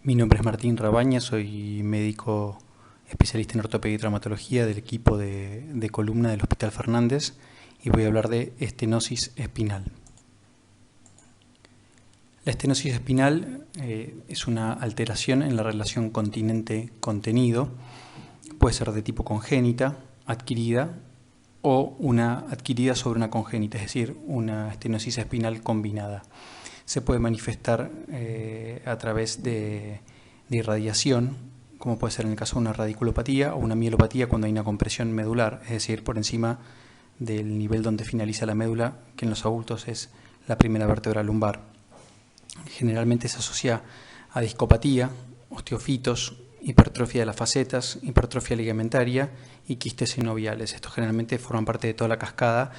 Mi nombre es Martín Rabaña, soy médico especialista en ortopedia y traumatología del equipo de columna del Hospital Fernández y voy a hablar de estenosis espinal. La estenosis espinal es una alteración en la relación continente-contenido. Puede ser de tipo congénita, adquirida o una adquirida sobre una congénita, es decir, una estenosis espinal combinada. Se puede manifestar a través de irradiación, como puede ser en el caso de una radiculopatía o una mielopatía cuando hay una compresión medular, es decir, por encima del nivel donde finaliza la médula, que en los adultos es la primera vértebra lumbar. Generalmente se asocia a discopatía, osteofitos, hipertrofia de las facetas, hipertrofia ligamentaria y quistes sinoviales. Estos generalmente forman parte de toda la cascada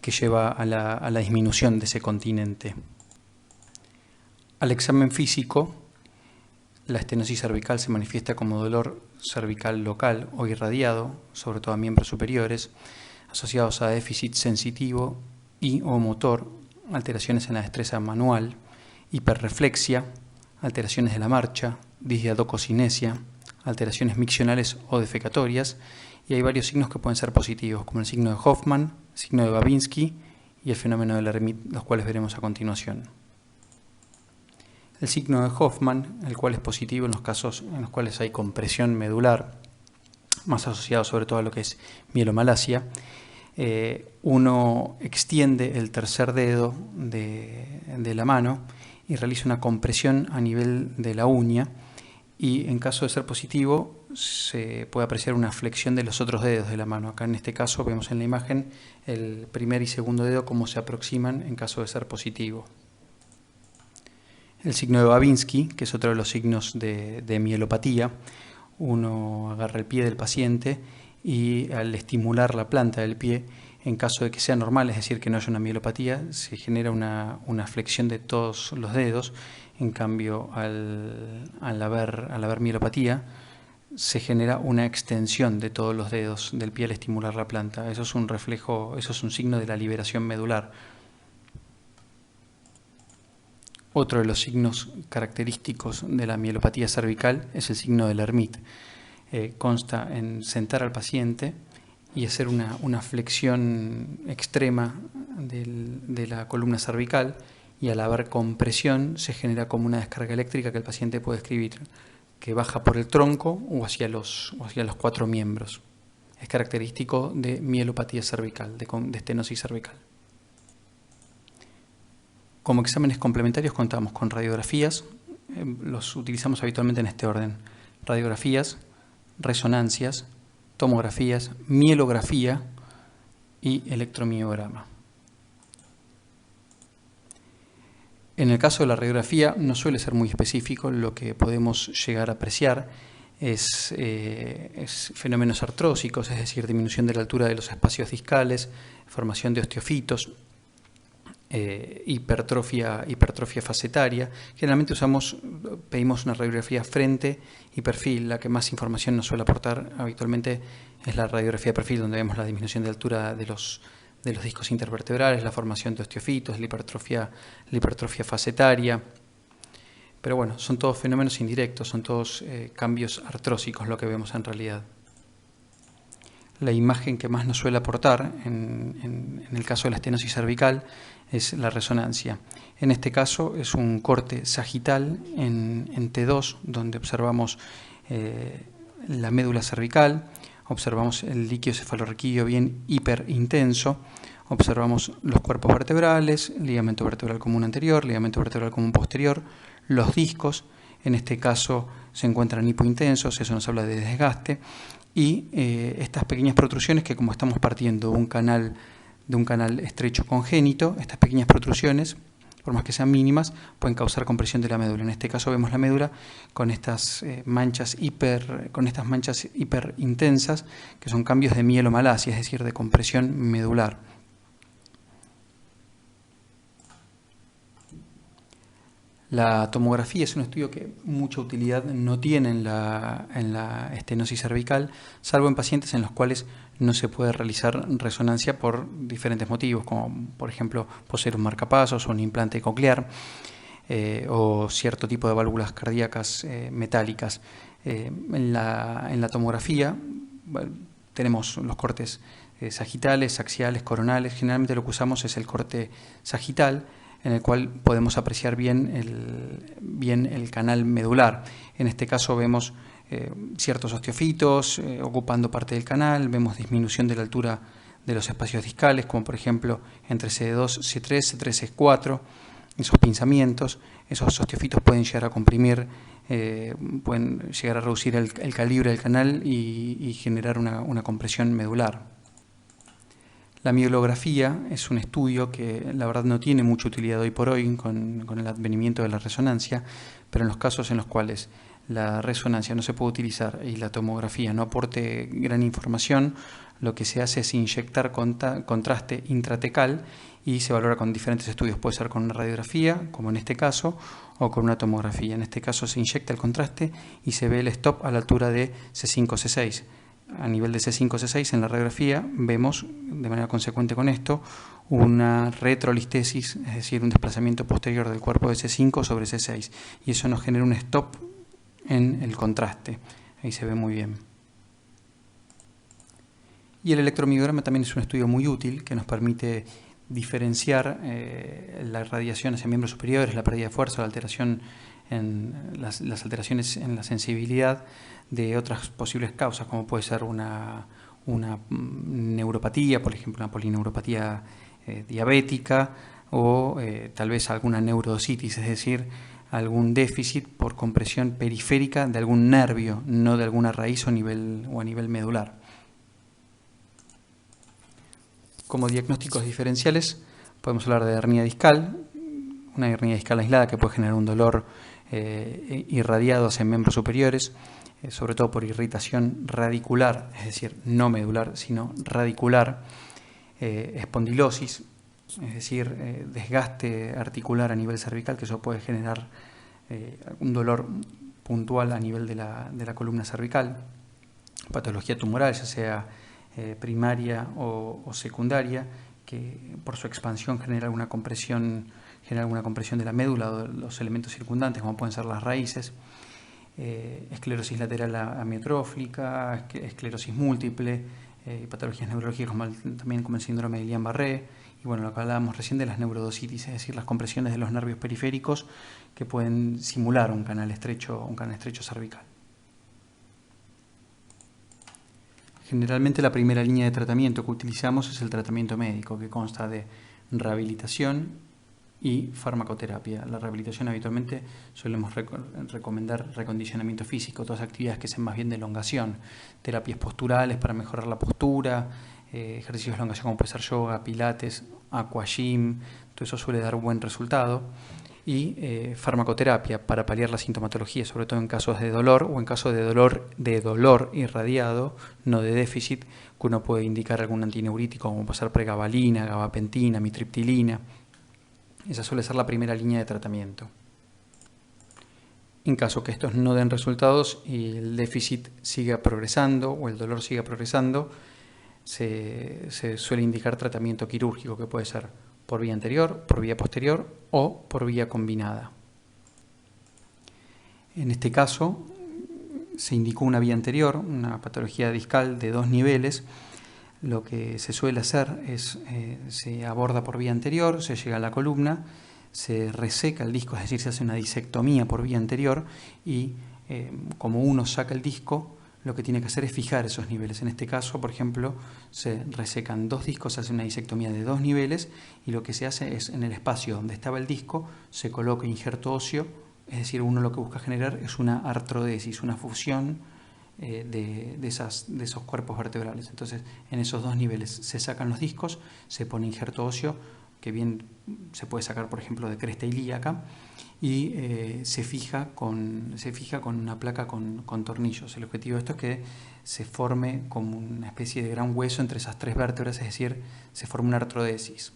que lleva a la disminución de ese continente. Al examen físico, la estenosis cervical se manifiesta como dolor cervical local o irradiado, sobre todo a miembros superiores, asociados a déficit sensitivo y o motor, alteraciones en la destreza manual, hiperreflexia, alteraciones de la marcha, disdiadococinesia, alteraciones miccionales o defecatorias, y hay varios signos que pueden ser positivos, como el signo de Hoffman, el signo de Babinski y el fenómeno de Lermit, los cuales veremos a continuación. El signo de Hoffman, el cual es positivo en los casos en los cuales hay compresión medular, más asociado sobre todo a lo que es mielomalacia. Uno extiende el tercer dedo de la mano y realiza una compresión a nivel de la uña, y en caso de ser positivo se puede apreciar una flexión de los otros dedos de la mano. Acá en este caso vemos en la imagen el primer y segundo dedo cómo se aproximan en caso de ser positivo. El signo de Babinski, que es otro de los signos de mielopatía, uno agarra el pie del paciente y al estimular la planta del pie, en caso de que sea normal, es decir, que no haya una mielopatía, se genera una flexión de todos los dedos. En cambio, al haber mielopatía, se genera una extensión de todos los dedos del pie al estimular la planta. Eso es un reflejo, eso es un signo de la liberación medular. Otro de los signos característicos de la mielopatía cervical es el signo de Lermit. Consta en sentar al paciente y hacer una flexión extrema de la columna cervical, y al haber compresión se genera como una descarga eléctrica que el paciente puede describir, que baja por el tronco o hacia los cuatro miembros. Es característico de mielopatía cervical, de estenosis cervical. Como exámenes complementarios contamos con radiografías, los utilizamos habitualmente en este orden: radiografías, resonancias, tomografías, mielografía y electromiograma. En el caso de la radiografía no suele ser muy específico. Lo que podemos llegar a apreciar es fenómenos artrósicos, es decir, disminución de la altura de los espacios discales, formación de osteofitos, hipertrofia facetaria. Generalmente pedimos una radiografía frente y perfil. La que más información nos suele aportar habitualmente es la radiografía de perfil, donde vemos la disminución de altura de los discos intervertebrales, la formación de osteofitos, la hipertrofia facetaria. Pero bueno, son todos fenómenos indirectos, son todos cambios artrósicos lo que vemos en realidad. La imagen que más nos suele aportar en el caso de la estenosis cervical es la resonancia. En este caso es un corte sagital en T2, donde observamos la médula cervical, observamos el líquido cefalorraquídeo bien hiperintenso, observamos los cuerpos vertebrales, ligamento vertebral común anterior, ligamento vertebral común posterior, los discos. En este caso se encuentran hipointensos, eso nos habla de desgaste, y estas pequeñas protrusiones que, como estamos partiendo de un canal estrecho congénito, estas pequeñas protrusiones, por más que sean mínimas, pueden causar compresión de la médula. En este caso vemos la médula con estas manchas hiperintensas, que son cambios de mielomalacia, es decir, de compresión medular. La tomografía es un estudio que mucha utilidad no tiene en la estenosis cervical, salvo en pacientes en los cuales no se puede realizar resonancia por diferentes motivos, como por ejemplo poseer un marcapasos o un implante coclear. o cierto tipo de válvulas cardíacas metálicas. En la tomografía tenemos los cortes sagitales, axiales, coronales. Generalmente lo que usamos es el corte sagital, en el cual podemos apreciar bien el canal medular. En este caso vemos ciertos osteofitos ocupando parte del canal, vemos disminución de la altura de los espacios discales, como por ejemplo entre C2, C3, C3, C4, esos pinzamientos. Esos osteofitos pueden llegar a comprimir, pueden llegar a reducir el calibre del canal y generar una compresión medular. La mielografía es un estudio que la verdad no tiene mucha utilidad hoy por hoy con el advenimiento de la resonancia, pero en los casos en los cuales la resonancia no se puede utilizar y la tomografía no aporte gran información, lo que se hace es inyectar contraste intratecal y se valora con diferentes estudios. Puede ser con una radiografía, como en este caso, o con una tomografía. En este caso se inyecta el contraste y se ve el stop a la altura de C5, C6. A nivel de C5, C6 en la radiografía vemos, de manera consecuente con esto, una retrolistesis, es decir, un desplazamiento posterior del cuerpo de C5 sobre C6, y eso nos genera un stop en el contraste. Ahí se ve muy bien. Y el electromiograma también es un estudio muy útil que nos permite diferenciar la radiación hacia miembros superiores, la pérdida de fuerza, la alteración en las alteraciones en la sensibilidad de otras posibles causas, como puede ser una neuropatía, por ejemplo, una polineuropatía diabética, o tal vez alguna neurodositis, es decir, algún déficit por compresión periférica de algún nervio, no de alguna raíz o a nivel medular. Como diagnósticos diferenciales podemos hablar de hernia discal, una hernia discal aislada que puede generar un dolor irradiado hacia miembros superiores, sobre todo por irritación radicular, es decir, no medular, sino radicular, espondilosis, es decir, desgaste articular a nivel cervical, que eso puede generar un dolor puntual a nivel de la columna cervical, patología tumoral, ya sea primaria o secundaria, que por su expansión genera alguna compresión de la médula o de los elementos circundantes, como pueden ser las raíces, esclerosis lateral amiotrófica, esclerosis múltiple, patologías neurológicas también como el síndrome de Guillain-Barré, y bueno, lo que hablábamos recién de las neurodositis, es decir, las compresiones de los nervios periféricos que pueden simular un canal estrecho cervical. Generalmente la primera línea de tratamiento que utilizamos es el tratamiento médico, que consta de rehabilitación y farmacoterapia. La rehabilitación habitualmente solemos recomendar recondicionamiento físico, todas actividades que sean más bien de elongación, terapias posturales para mejorar la postura, ejercicios de elongación como puede ser yoga, pilates, aquagym, todo eso suele dar buen resultado. Y farmacoterapia para paliar la sintomatología, sobre todo en casos de dolor o en caso de dolor irradiado, no de déficit, que uno puede indicar algún antineurítico como pasar pregabalina, gabapentina, mitriptilina. Esa suele ser la primera línea de tratamiento. En caso que estos no den resultados y el déficit siga progresando o el dolor siga progresando, se suele indicar tratamiento quirúrgico, que puede ser por vía anterior, por vía posterior o por vía combinada. En este caso se indicó una vía anterior, una patología discal de 2 niveles. Lo que se suele hacer es, se aborda por vía anterior, se llega a la columna, se reseca el disco, es decir, se hace una disectomía por vía anterior y como uno saca el disco, lo que tiene que hacer es fijar esos niveles. En este caso, por ejemplo, se resecan 2 discos, se hace una disectomía de 2 niveles y lo que se hace es, en el espacio donde estaba el disco, se coloca injerto óseo, es decir, uno lo que busca generar es una artrodesis, una fusión de esos cuerpos vertebrales. Entonces, en esos 2 niveles se sacan los discos, se pone injerto óseo, que bien se puede sacar, por ejemplo, de cresta ilíaca, y se fija con una placa con tornillos. El objetivo de esto es que se forme como una especie de gran hueso entre esas 3 vértebras, es decir, se forma una artrodesis.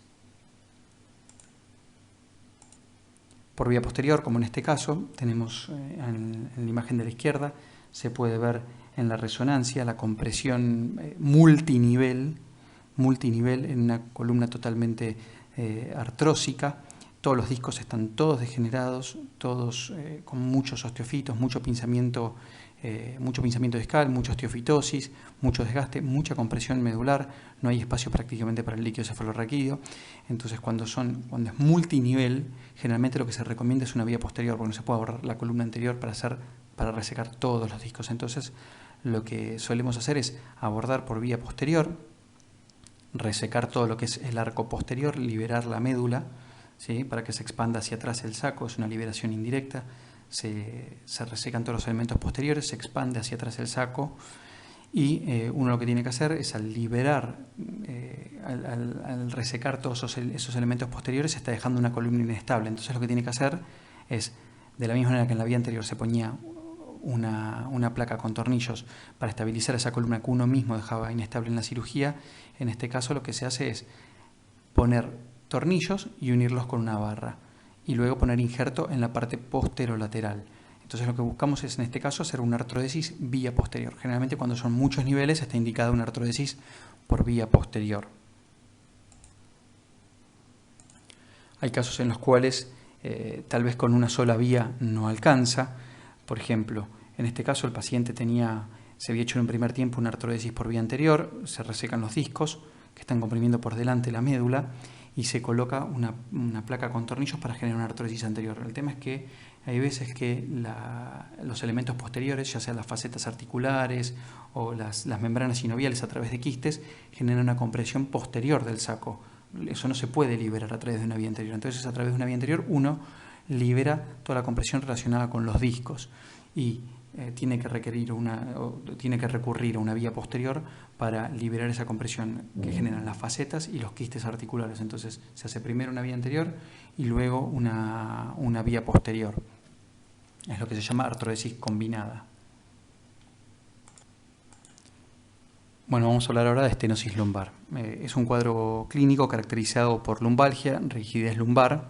Por vía posterior, como en este caso, tenemos en la imagen de la izquierda, se puede ver en la resonancia la compresión multinivel en una columna totalmente artrósica, Todos los discos están todos degenerados, todos con muchos osteofitos, mucho pinzamiento discal, mucha osteofitosis, mucho desgaste, mucha compresión medular, no hay espacio prácticamente para el líquido cefalorraquídeo. Entonces cuando es multinivel, generalmente lo que se recomienda es una vía posterior, porque no se puede borrar la columna anterior para resecar todos los discos. Entonces lo que solemos hacer es abordar por vía posterior, resecar todo lo que es el arco posterior, liberar la médula, ¿sí?, para que se expanda hacia atrás el saco, es una liberación indirecta. Se resecan todos los elementos posteriores, se expande hacia atrás el saco y uno lo que tiene que hacer es al liberar, al resecar todos esos elementos posteriores, se está dejando una columna inestable. Entonces lo que tiene que hacer es, de la misma manera que en la vía anterior se ponía una placa con tornillos para estabilizar esa columna que uno mismo dejaba inestable en la cirugía, en este caso lo que se hace es poner tornillos y unirlos con una barra y luego poner injerto en la parte posterolateral. Entonces lo que buscamos es en este caso hacer una artrodesis vía posterior. Generalmente cuando son muchos niveles está indicada una artrodesis por vía posterior. Hay casos en los cuales tal vez con una sola vía no alcanza. Por ejemplo, en este caso el paciente se había hecho en un primer tiempo una artrodesis por vía anterior, se resecan los discos que están comprimiendo por delante la médula y se coloca una placa con tornillos para generar una artrodesis anterior. El tema es que hay veces que los elementos posteriores, ya sean las facetas articulares o las membranas sinoviales a través de quistes, generan una compresión posterior del saco. Eso no se puede liberar a través de una vía anterior. Entonces, a través de una vía anterior uno libera toda la compresión relacionada con los discos y tiene que recurrir a una vía posterior para liberar esa compresión que generan las facetas y los quistes articulares. Entonces se hace primero una vía anterior y luego una vía posterior. Es lo que se llama artrodesis combinada. Bueno, vamos a hablar ahora de estenosis lumbar. Es un cuadro clínico caracterizado por lumbalgia, rigidez lumbar,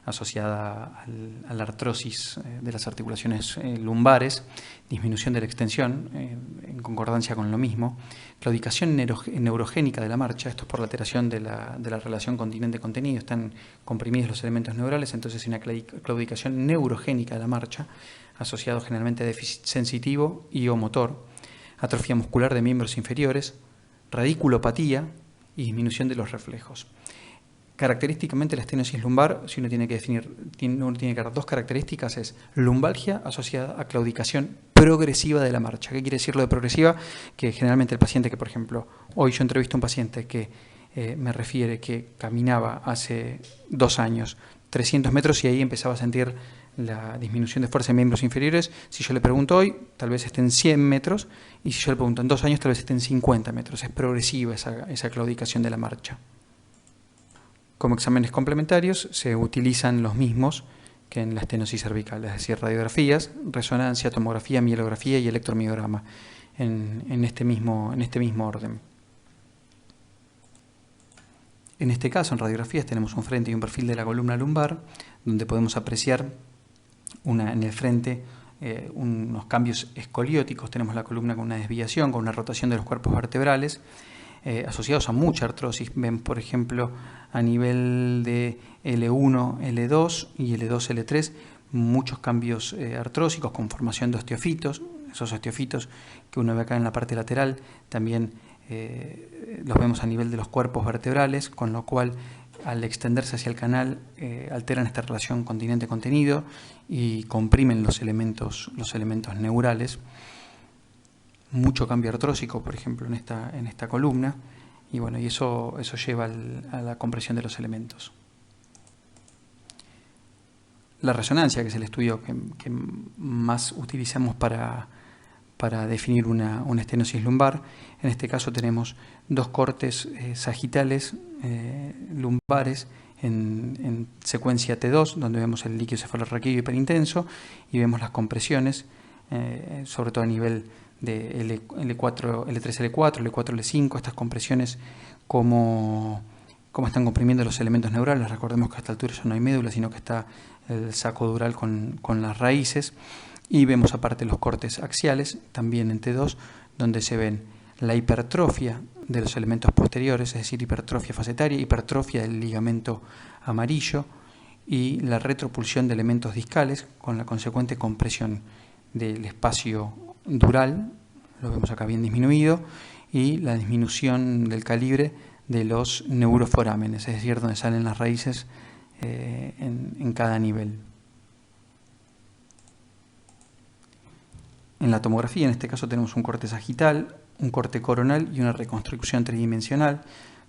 asociada a la artrosis de las articulaciones lumbares, disminución de la extensión, en concordancia con lo mismo, claudicación neurogénica de la marcha, esto es por la alteración de la relación continente-contenido, están comprimidos los elementos neurales, entonces hay una claudicación neurogénica de la marcha, asociado generalmente a déficit sensitivo y o motor, atrofia muscular de miembros inferiores, radiculopatía y disminución de los reflejos. Característicamente la estenosis lumbar, si uno tiene que definir, uno tiene que dar dos características, es lumbalgia asociada a claudicación progresiva de la marcha. ¿Qué quiere decir lo de progresiva? Que generalmente el paciente que, por ejemplo, hoy yo entrevisto a un paciente que me refiere que caminaba hace 2 años 300 metros y ahí empezaba a sentir la disminución de fuerza en miembros inferiores. Si yo le pregunto hoy, tal vez esté en 100 metros y si yo le pregunto en 2 años, tal vez esté en 50 metros. Es progresiva esa claudicación de la marcha. Como exámenes complementarios se utilizan los mismos que en la estenosis cervical, es decir, radiografías, resonancia, tomografía, mielografía y electromiograma, en este mismo orden. En este caso, en radiografías, tenemos un frente y un perfil de la columna lumbar, donde podemos apreciar en el frente unos cambios escolióticos. Tenemos la columna con una desviación, con una rotación de los cuerpos vertebrales, asociados a mucha artrosis. Ven, por ejemplo, a nivel de L1, L2 y L2, L3, muchos cambios artrósicos con formación de osteofitos. Esos osteofitos que uno ve acá en la parte lateral también los vemos a nivel de los cuerpos vertebrales, con lo cual al extenderse hacia el canal alteran esta relación continente-contenido y comprimen los elementos neurales. Mucho cambio artrósico, por ejemplo, en esta columna, y bueno, y eso lleva a la compresión de los elementos. La resonancia, que es el estudio que más utilizamos para definir una estenosis lumbar, en este caso tenemos 2 cortes sagitales lumbares en secuencia T2, donde vemos el líquido cefalorraquídeo hiperintenso y vemos las compresiones, sobre todo a nivel de L4, L3, L4, L4, L5, estas compresiones, cómo están comprimiendo los elementos neurales. Recordemos que a esta altura ya no hay médula, sino que está el saco dural con las raíces, y vemos aparte los cortes axiales, también en T2, donde se ven la hipertrofia de los elementos posteriores, es decir, hipertrofia facetaria, hipertrofia del ligamento amarillo, y la retropulsión de elementos discales con la consecuente compresión del espacio dural, lo vemos acá bien disminuido, y la disminución del calibre de los neuroforámenes, es decir, donde salen las raíces en cada nivel. En la tomografía, en este caso, tenemos un corte sagital, un corte coronal y una reconstrucción tridimensional.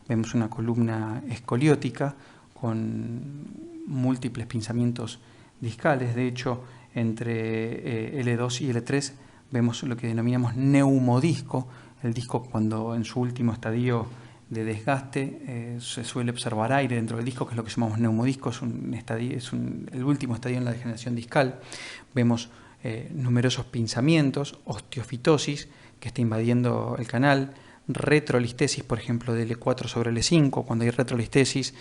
Vemos una columna escoliótica con múltiples pinzamientos discales. De hecho, entre L2 y L3 vemos lo que denominamos neumodisco. El disco, cuando en su último estadio de desgaste se suele observar aire dentro del disco, que es lo que llamamos neumodisco, es el último estadio en la degeneración discal. Vemos numerosos pinzamientos, osteofitosis que está invadiendo el canal, retrolistesis, por ejemplo, de L4 sobre L5. Cuando hay retrolistesis,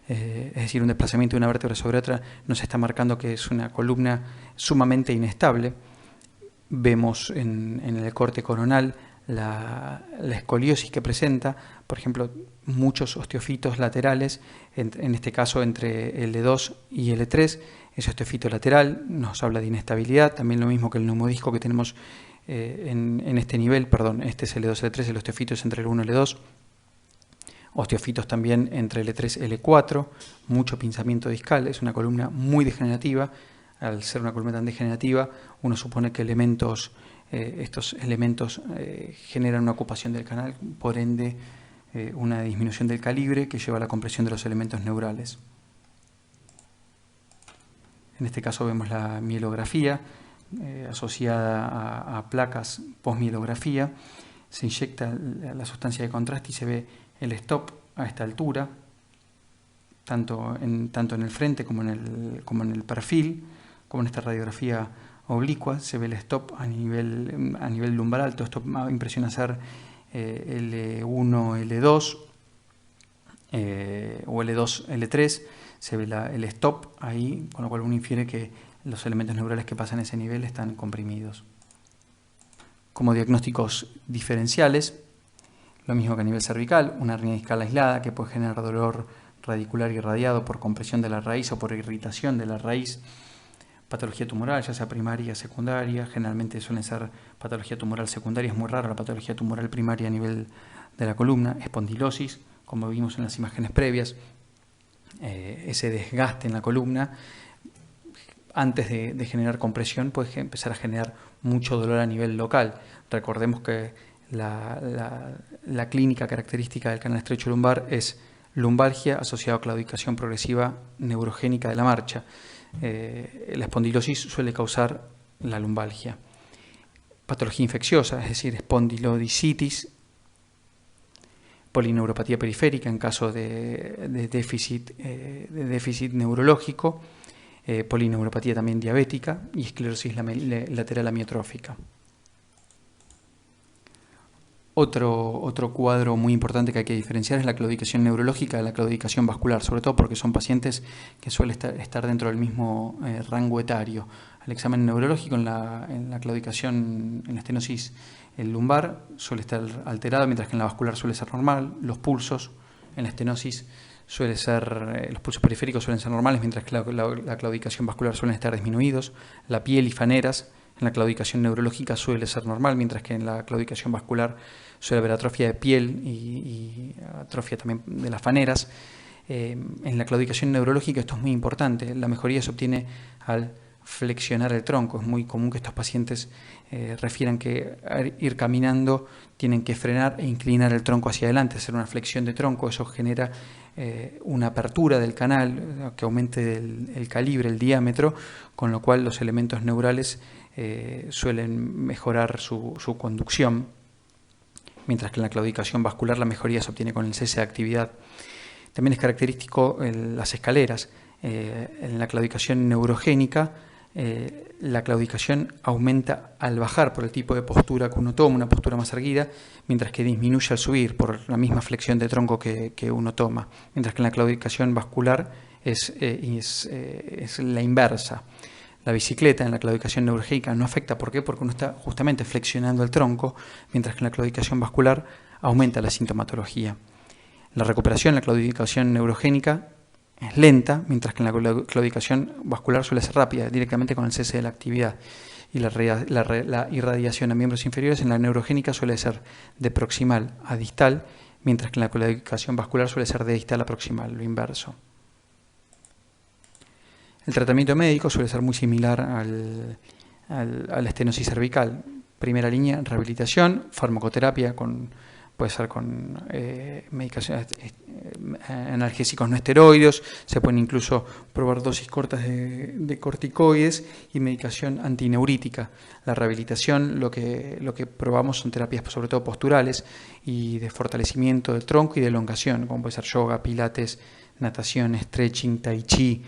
es decir, un desplazamiento de una vértebra sobre otra, nos está marcando que es una columna sumamente inestable. Vemos en el corte coronal la escoliosis que presenta, por ejemplo, muchos osteofitos laterales, en este caso entre L2 y L3. Ese osteofito lateral nos habla de inestabilidad, también lo mismo que el neumodisco que tenemos en este nivel, perdón, este es L2, L3, el osteofito es entre L1 y L2. Osteofitos también entre L3 y L4, mucho pinzamiento discal, es una columna muy degenerativa. Al ser una columna tan degenerativa, uno supone que estos elementos generan una ocupación del canal, por ende una disminución del calibre que lleva a la compresión de los elementos neurales. En este caso vemos la mielografía asociada a placas postmielografía. Se inyecta la sustancia de contraste y se ve el stop a esta altura, tanto en el frente como en el perfil, como en esta radiografía oblicua. Se ve el stop a nivel lumbar alto. Esto impresiona ser L1, L2 o L2, L3. Se ve el stop ahí, con lo cual uno infiere que los elementos neurales que pasan a ese nivel están comprimidos. Como diagnósticos diferenciales, lo mismo que a nivel cervical, una hernia discal aislada que puede generar dolor radicular irradiado por compresión de la raíz o por irritación de la raíz. Patología tumoral, ya sea primaria o secundaria, generalmente suelen ser patología tumoral secundaria, es muy raro la patología tumoral primaria a nivel de la columna. Espondilosis, como vimos en las imágenes previas, ese desgaste en la columna, antes de generar compresión, puede empezar a generar mucho dolor a nivel local. Recordemos que la clínica característica del canal estrecho lumbar es lumbalgia asociada a claudicación progresiva neurogénica de la marcha. La espondilosis suele causar la lumbalgia. Patología infecciosa, es decir, espondilodicitis, polineuropatía periférica en caso de déficit neurológico, polineuropatía también diabética y esclerosis lateral amiotrófica. Otro cuadro muy importante que hay que diferenciar es la claudicación neurológica de la claudicación vascular, sobre todo porque son pacientes que suelen estar dentro del mismo rango etario. El examen neurológico en la claudicación, en la estenosis lumbar, suele estar alterado, mientras que en la vascular suele ser normal. Los pulsos en la estenosis los pulsos periféricos suelen ser normales, mientras que la claudicación vascular suelen estar disminuidos. La piel y faneras en la claudicación neurológica suele ser normal, mientras que en la claudicación vascular suele haber atrofia de piel y atrofia también de las faneras. En la claudicación neurológica esto es muy importante. La mejoría se obtiene al flexionar el tronco. Es muy común que estos pacientes refieran que al ir caminando tienen que frenar e inclinar el tronco hacia adelante, hacer una flexión de tronco. Eso genera una apertura del canal que aumente el calibre, el diámetro, con lo cual los elementos neurales suelen mejorar su conducción, mientras que en la claudicación vascular la mejoría se obtiene con el cese de actividad. También es característico las escaleras. En la claudicación neurogénica, la claudicación aumenta al bajar por el tipo de postura que uno toma, una postura más erguida, mientras que disminuye al subir por la misma flexión de tronco que uno toma, mientras que en la claudicación vascular es la inversa. La bicicleta en la claudicación neurogénica no afecta. ¿Por qué? Porque uno está justamente flexionando el tronco, mientras que en la claudicación vascular aumenta la sintomatología. La recuperación en la claudicación neurogénica es lenta, mientras que en la claudicación vascular suele ser rápida, directamente con el cese de la actividad. Y la irradiación a miembros inferiores en la neurogénica suele ser de proximal a distal, mientras que en la claudicación vascular suele ser de distal a proximal, lo inverso. El tratamiento médico suele ser muy similar a la estenosis cervical. Primera línea, rehabilitación, farmacoterapia, puede ser con medicaciones, analgésicos no esteroides, se pueden incluso probar dosis cortas de corticoides y medicación antineurítica. La rehabilitación, lo que probamos son terapias sobre todo posturales y de fortalecimiento del tronco y de elongación, como puede ser yoga, pilates, natación, stretching, tai chi.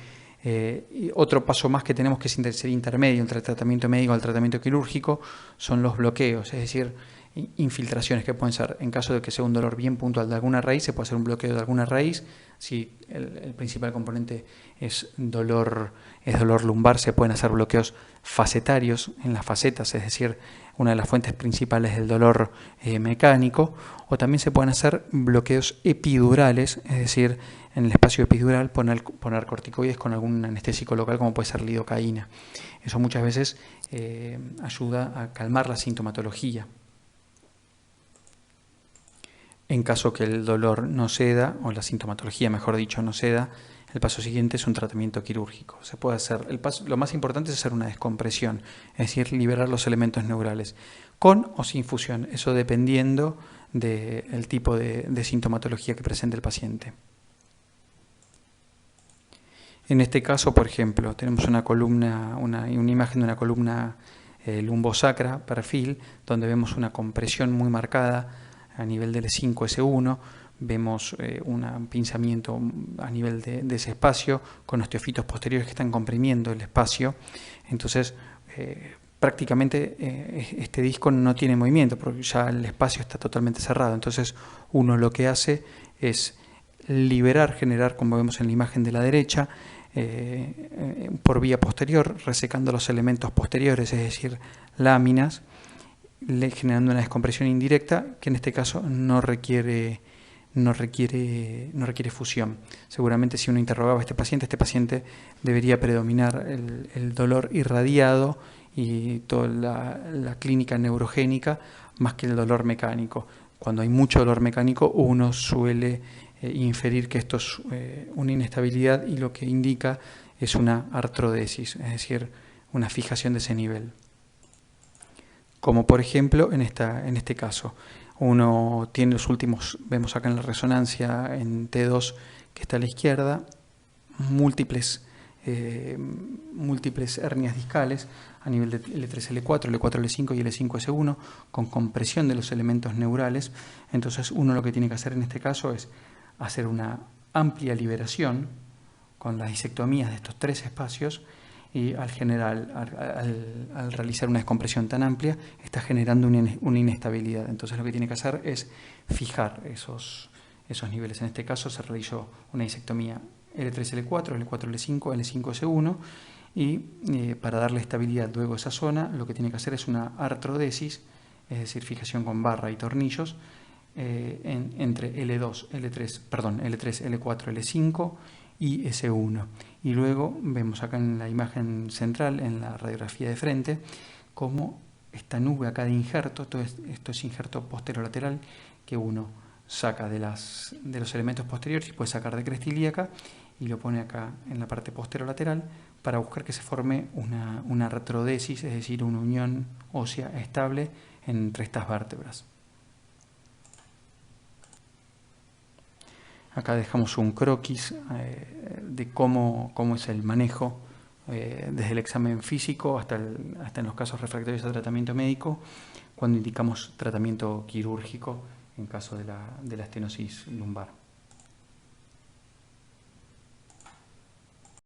Y otro paso más que tenemos, que es intermedio entre el tratamiento médico y el tratamiento quirúrgico, son los bloqueos, es decir, infiltraciones que pueden ser, en caso de que sea un dolor bien puntual de alguna raíz, se puede hacer un bloqueo de alguna raíz. Si el principal componente es dolor lumbar, se pueden hacer bloqueos facetarios en las facetas, es decir, una de las fuentes principales del dolor mecánico, o también se pueden hacer bloqueos epidurales, es decir, en el espacio epidural poner corticoides con algún anestésico local, como puede ser lidocaína. Eso muchas veces ayuda a calmar la sintomatología. En caso que el dolor no ceda, o la sintomatología, mejor dicho, no ceda, el paso siguiente es un tratamiento quirúrgico. Se puede hacer, lo más importante es hacer una descompresión, es decir, liberar los elementos neurales, con o sin fusión, eso dependiendo del tipo de sintomatología que presente el paciente. En este caso, por ejemplo, tenemos una imagen de una columna lumbosacra, perfil, donde vemos una compresión muy marcada a nivel del E5-S1, vemos un pinzamiento a nivel de ese espacio, con osteofitos posteriores que están comprimiendo el espacio. Entonces, prácticamente este disco no tiene movimiento, porque ya el espacio está totalmente cerrado. Entonces, uno lo que hace es generar, como vemos en la imagen de la derecha, por vía posterior, resecando los elementos posteriores, es decir, láminas, generando una descompresión indirecta que en este caso no requiere fusión. Seguramente si uno interrogaba a este paciente debería predominar el dolor irradiado y toda la clínica neurogénica más que el dolor mecánico. Cuando hay mucho dolor mecánico, uno suele inferir que esto es una inestabilidad, y lo que indica es una artrodesis, es decir, una fijación de ese nivel. Como por ejemplo en este caso, uno tiene los últimos, vemos acá en la resonancia en T2 que está a la izquierda, múltiples hernias discales a nivel de L3, L4, L4, L5 y L5-S1, con compresión de los elementos neurales. Entonces uno lo que tiene que hacer en este caso es hacer una amplia liberación con las disectomías de estos tres espacios, y al realizar una descompresión tan amplia está generando una inestabilidad. Entonces lo que tiene que hacer es fijar esos niveles. En este caso se realizó una disectomía L3, L4, L4, L5, L5-S1, y para darle estabilidad luego a esa zona, lo que tiene que hacer es una artrodesis, es decir, fijación con barra y tornillos, entre L2, L3, L4, L5 y S1. Y luego vemos acá en la imagen central, en la radiografía de frente, cómo esta nube acá de injerto, esto es injerto posterolateral que uno saca de los elementos posteriores, y puede sacar de cresta ilíaca y lo pone acá en la parte posterolateral para buscar que se forme una artrodesis, es decir, una unión ósea estable entre estas vértebras. Acá dejamos un croquis de cómo es el manejo desde el examen físico hasta en los casos refractorios a tratamiento médico, cuando indicamos tratamiento quirúrgico en caso de la estenosis lumbar.